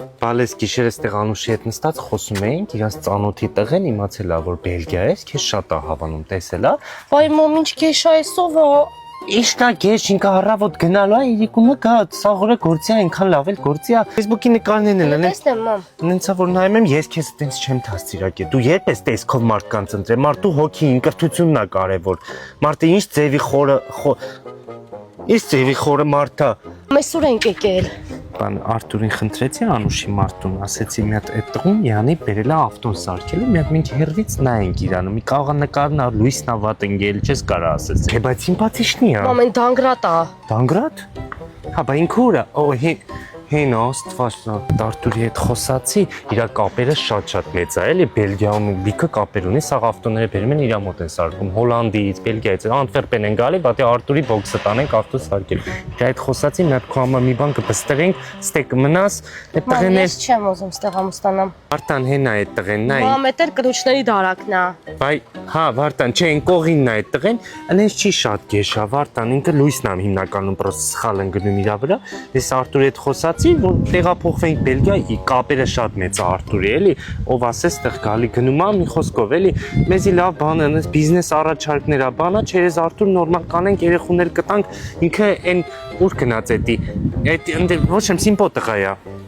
Բալես գիշեր էստեղ Անուշի հետ նստած խոսում էինք, իրանց ծանոթի տղեն իմացել է, որ Բելգիա է, քեզ շատ է հավանում, տեսել է։ Վայ մամ, ինչ քեշա է սովա։ Իշտա գեշ ինքը առավոտ գնալու է, իրիկումը գա, սաղորը գործի է, այնքան լավ էլ գործի է։ Facebook-ի նկարներն են, Տեսնեմ մամ։ նենցա որ նայում եմ, ես քեզ այտենց չեմ դաստիարակել։ Դու երբ ես տեսքով մարդկանց ընտրել, մարդու հոգին, կրթությունն է կարևոր։ Մարդը ինչ ձևի խորը մարդ է։ Այսօր ենք եկել։ Բան Արտուրին խնդրեցի Անուշի մարդուն, ասեցի մի հատ այդ տղուն Յանի բերել է ավտոն սարքելու, մի հատ մենք հերվից նայենք իրանը, մի կաղաննկարն ա լույսն ա վատ ընկել, չես կարա ասես։ Թե բայց սիմպաթիչնի է։ Մամ, այն դանգրատ է։ Դանգրատ։ Հա, բա ինքը ուր է։ Օ, հեն աստվածնա Արտուրի հետ խոսացի, իր կապերը շատ մեծ է, էլի Բելգիայում լիքը կապեր ունի, սաղ ավտոները բերում են իր մոտ են սարքում, Հոլանդիից, Բելգիայից, Անտվերպեն են գալի, բա դե Արտուրի բոքսը տանենք ավտո սարքել։ Իր հետ խոսացի, մի հատ քո համար մի բան կպստեղենք, ստեկ մնաս, այդ Մամ, տղեն ես չեմ ուզում ստեղամ ստանամ։ Վարտան հեն է այդ տղեն, նայ։ Մամ, էդ էլ կրուչների դարակն է։ Բայ, հա, Վարտան, չէ, այն կողինն է այդ տղեն, այնպես չի շատ գեշա, Վարտան, ինքը լույսն է հիմնականում պրոստը սխալ են գնում իր վրա։ Ես Արտուրի հետ խոսացի, որ տեղափոխվենք Բելգիա, կապերը շատ մեծ է Արտուրի, էլի, ով ասես տեղ գալի գնում է, մի խոսքով, էլի, մեզի լավ բան է, բիզնես առաջարկներ է, բանա, չերես Արտուր նորմալ կանենք, երեխուներ կտանք, ինքը այն ուր գնաց էդի, այդ ոչ եմ սիմպո տղա է։